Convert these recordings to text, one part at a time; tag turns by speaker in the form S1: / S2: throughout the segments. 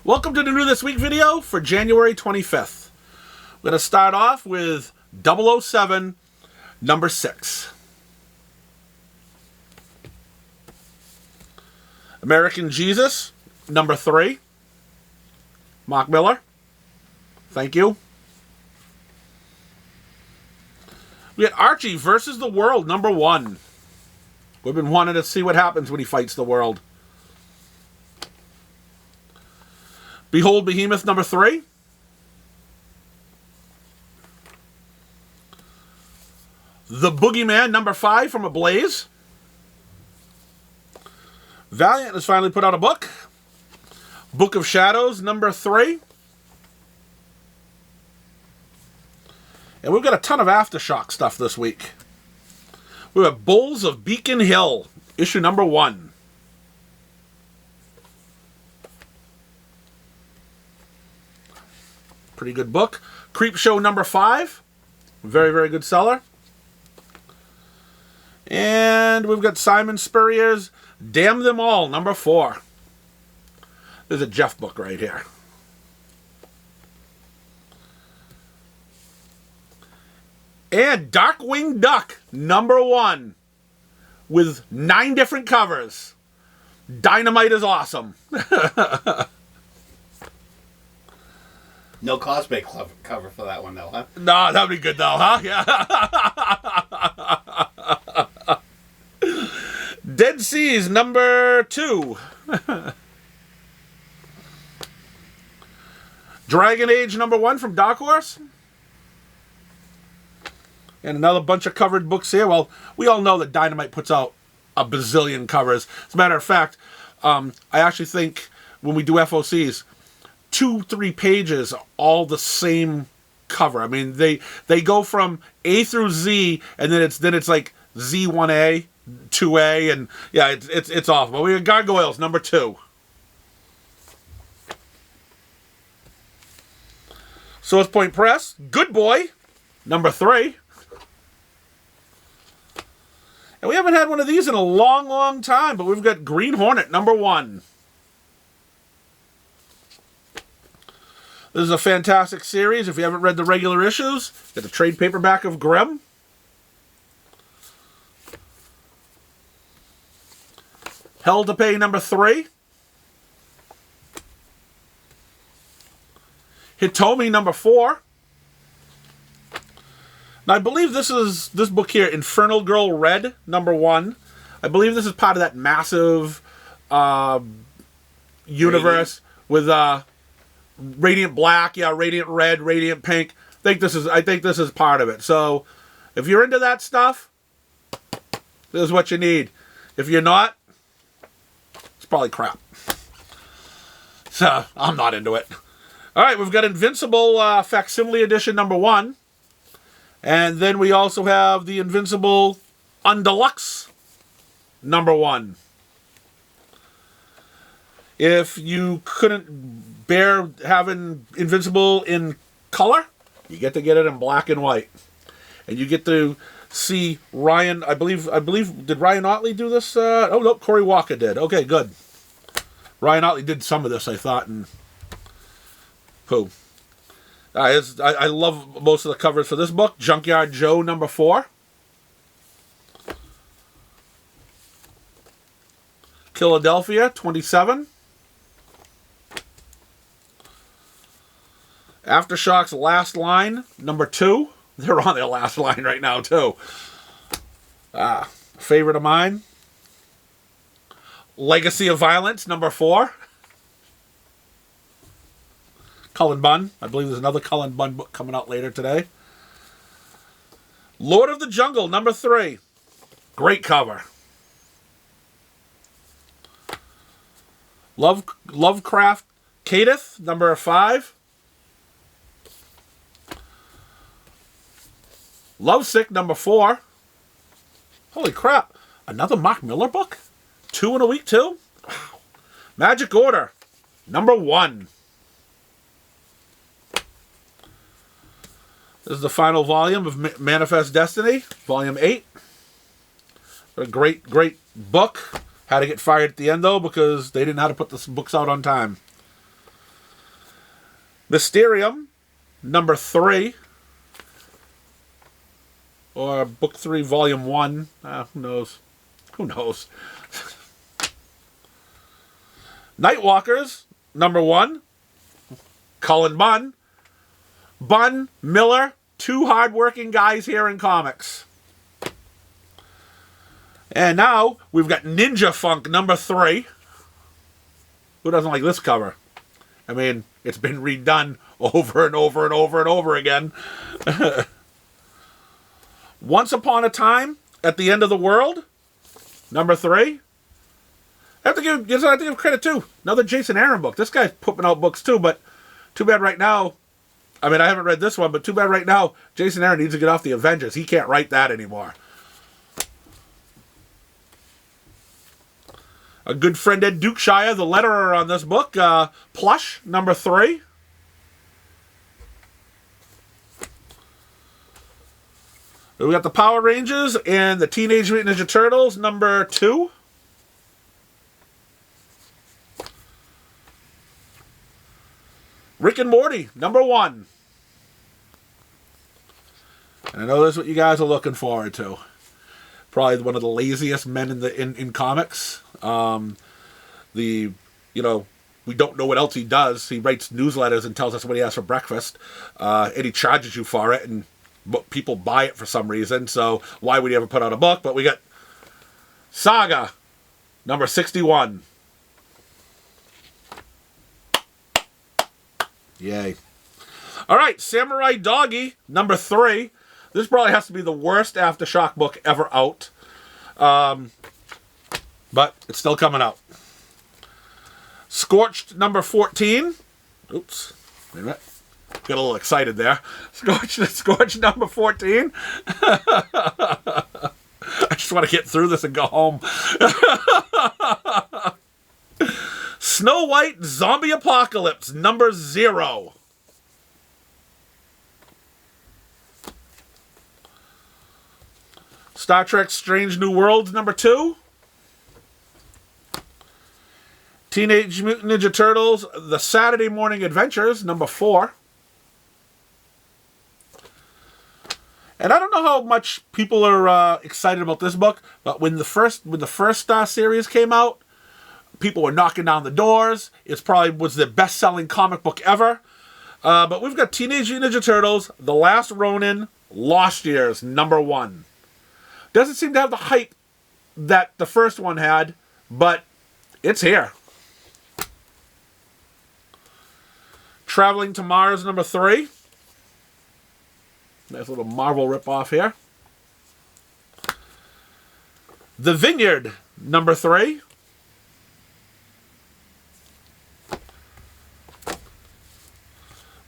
S1: Welcome to the New This Week video for January 25th. We're going to start off with 007, number 6. American Jesus, number 3. Mark Miller, thank you. We had Archie versus the World, number 1. We've been wanting to see what happens when he fights the world. Behold Behemoth, number 3. The Boogeyman, number 5 from Ablaze. Valiant has finally put out a book. Book of Shadows, number 3. And we've got a ton of Aftershock stuff this week. We have Bulls of Beacon Hill, issue number 1. Pretty good book. Creepshow number 5. Very, very good seller. And we've got Simon Spurrier's Damn Them All, number 4. There's a Jeff book right here. And Darkwing Duck, number 1. With 9 different covers. Dynamite is awesome.
S2: No cosplay cover for that one, though, huh?
S1: No, that'd be good, though, huh? Yeah. Dead Seas, number 2. Dragon Age, number 1 from Dark Horse. And another bunch of covered books here. Well, we all know that Dynamite puts out a bazillion covers. As a matter of fact, I actually think when we do FOCs, 2-3 pages are all the same cover. I mean, they go from A through Z, and then it's like Z1A, 2A, and yeah, it's awful. But we have Gargoyles, number 2. Source Point Press, Good Boy, number 3. And we haven't had one of these in a long, long time, but we've got Green Hornet, number 1. This is a fantastic series. If you haven't read the regular issues, get the trade paperback of Grimm. Hell to Pay, number 3. Hitomi, number 4. Now, I believe this book here, Infernal Girl Red, number 1. I believe this is part of that massive universe with Radiant Black, yeah, Radiant Red, Radiant Pink. I think this is part of it. So, if you're into that stuff, this is what you need. If you're not, it's probably crap. So, I'm not into it. All right, we've got Invincible Facsimile Edition number 1. And then we also have the Invincible Undeluxe number 1. If you couldn't bear having Invincible in color, you get to get it in black and white. And you get to see Ryan, I believe, did Ryan Otley do this? Oh, no, Cory Walker did. Okay, good. Ryan Otley did some of this, I thought, and poo. I love most of the covers for this book. Junkyard Joe, number 4. Philadelphia, 27. Aftershock's Last Line, number 2. They're on their last line right now, too. Favorite of mine. Legacy of Violence, number 4. Cullen Bunn. I believe there's another Cullen Bunn book coming out later today. Lord of the Jungle, number 3. Great cover. Lovecraft Kadeth, number 5. Lovesick, number 4. Holy crap. Another Mark Miller book? 2 in a week, too? Wow. Magic Order, number 1. This is the final volume of Manifest Destiny, volume 8. A great, great book. Had to get fired at the end, though, because they didn't know how to put the books out on time. Mysterium, number 3. Or book 3, volume 1. Who knows? Who knows? Nightwalkers, number 1. Cullen Bunn. Bunn, Miller, 2 hardworking guys here in comics. And now we've got Ninja Funk number 3. Who doesn't like this cover? I mean, it's been redone over and over and over and over again. Once Upon a Time at the End of the World, number 3. I have to give credit too. Another Jason Aaron book. This guy's putting out books too, but too bad right now. I mean, I haven't read this one, but too bad right now. Jason Aaron needs to get off the Avengers. He can't write that anymore. A good friend Ed Dukeshire, the letterer on this book, Plush, number 3. We got the Power Rangers and the Teenage Mutant Ninja Turtles, number 2. Rick and Morty, number 1. And I know that's what you guys are looking forward to. Probably one of the laziest men in comics. We don't know what else he does. He writes newsletters and tells us what he has for breakfast, and he charges you for it, and people buy it for some reason. So why would he ever put out a book? But we got Saga, number 61. Yay! All right, Samurai Doggy, number 3. This probably has to be the worst Aftershock book ever out. But it's still coming out. Scorched, number 14. Oops. Wait a minute. Got a little excited there. Scorched number 14. I just want to get through this and go home. Snow White Zombie Apocalypse, number 0. Star Trek Strange New Worlds, number 2. Teenage Mutant Ninja Turtles, The Saturday Morning Adventures, number 4. And I don't know how much people are excited about this book, but when the first series came out, people were knocking down the doors. It probably was the best-selling comic book ever. But we've got Teenage Mutant Ninja Turtles, The Last Ronin, Lost Years, number 1. Doesn't seem to have the hype that the first one had, but it's here. Traveling to Mars, number 3. Nice little Marvel ripoff here. The Vineyard, number 3.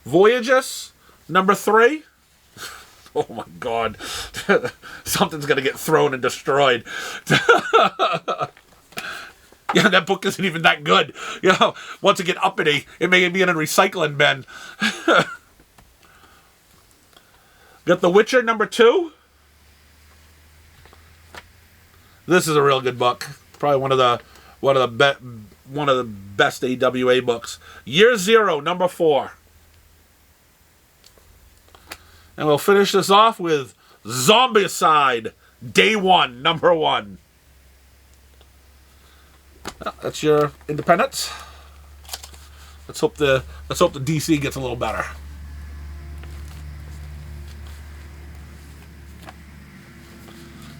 S1: Voyages, number 3. Oh my God. Something's going to get thrown and destroyed. Yeah, that book isn't even that good. Once it get uppity, it may be in a recycling bin. Got The Witcher, number 2. This is a real good book. Probably one of the best AWA books. Year Zero, number 4. And we'll finish this off with Zombicide, Day 1, number 1. That's your Independence. Let's hope the DC gets a little better.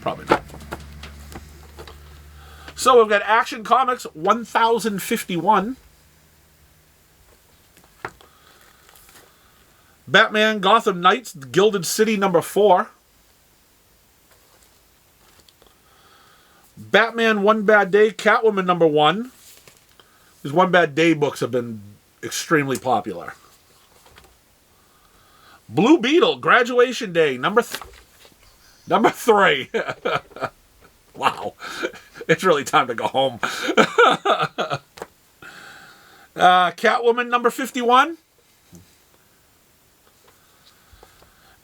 S1: Probably not. So we've got Action Comics 1051. Batman Gotham Knights, Gilded City, number 4. Batman One Bad Day, Catwoman, number 1. These One Bad Day books have been extremely popular. Blue Beetle, Graduation Day, number 3. Wow. It's really time to go home. Catwoman, number 51.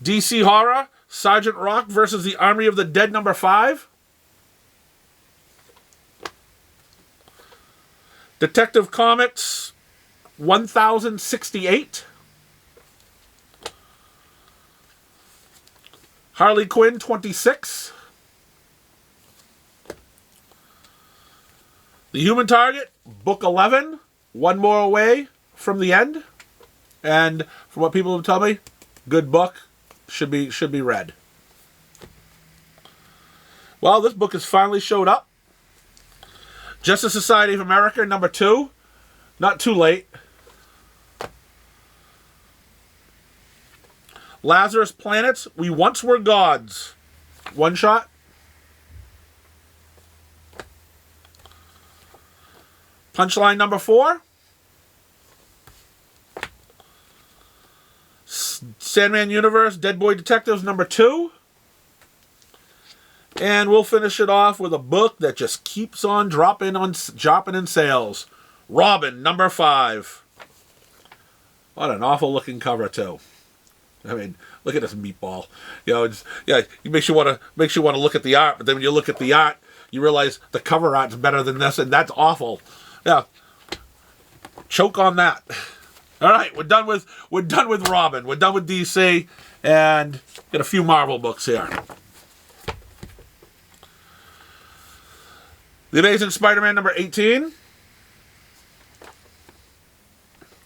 S1: DC Horror, Sergeant Rock versus the Army of the Dead, number 5. Detective Comics 1068. Harley Quinn 26. The Human Target, book 11. One more away from the end. And from what people have told me, good book. Should be read. Well, this book has finally showed up. Justice Society of America, number 2. Not too late. Lazarus Planets, We Once Were Gods. One shot. Punchline number 4. Sandman Universe, Dead Boy Detectives, number 2. And we'll finish it off with a book that just keeps on dropping in sales. Robin, number 5. What an awful looking cover too. I mean, look at this meatball. You know, it makes you want to look at the art, but then when you look at the art, you realize the cover art's better than this, and that's awful. Yeah, choke on that. All right, we're done with Robin. We're done with DC, and got a few Marvel books here. The Amazing Spider-Man number 18.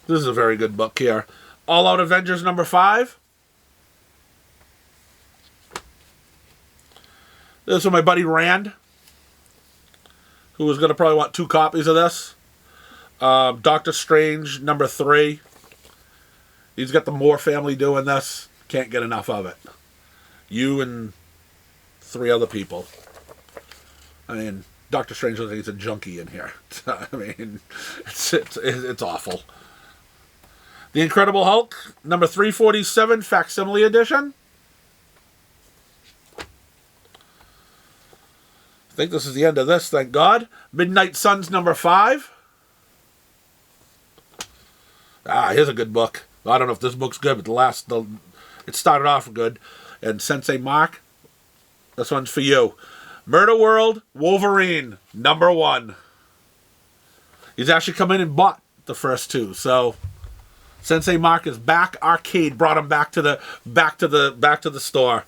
S1: This is a very good book here. All Out Avengers number 5. This is from my buddy Rand, who was going to probably want 2 copies of this. Doctor Strange number 3. He's got the Moore family doing this. Can't get enough of it. You and 3 other people. I mean, Doctor Strange looks like he's a junkie in here. I mean, it's awful. The Incredible Hulk, number 347, facsimile edition. I think this is the end of this, thank God. Midnight Suns, number 5. Here's a good book. I don't know if this book's good, but it started off good. And Sensei Mark, this one's for you. Murder World, Wolverine, number 1. He's actually come in and bought the first 2, so Sensei Mark is back. Arcade brought him back to the store.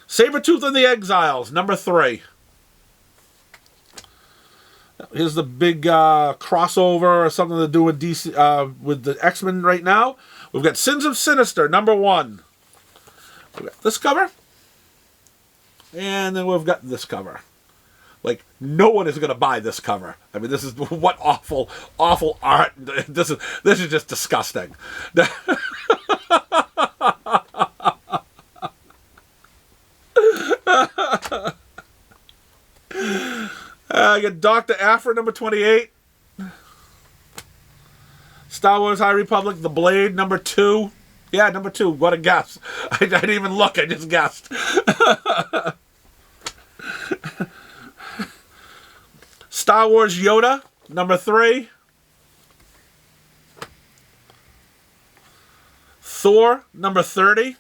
S1: Sabretooth and the Exiles, number 3. Here's the big crossover or something to do with DC with the X-Men right now. We've got Sins of Sinister, number 1. We've got this cover. And then we've got this cover. Like, no one is going to buy this cover. I mean, this is what awful art. This is just disgusting. I got Dr. Aphra, number 28. Star Wars High Republic, The Blade, number 2. Yeah, number 2. What a guess. I didn't even look. I just guessed. Star Wars Yoda, number 3. Thor, number 30.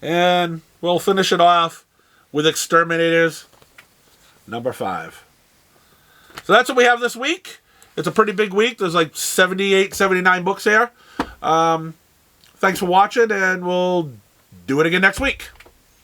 S1: And we'll finish it off with Exterminators, number 5. So that's what we have this week. It's a pretty big week. There's like 78, 79 books here. Thanks for watching, and we'll do it again next week.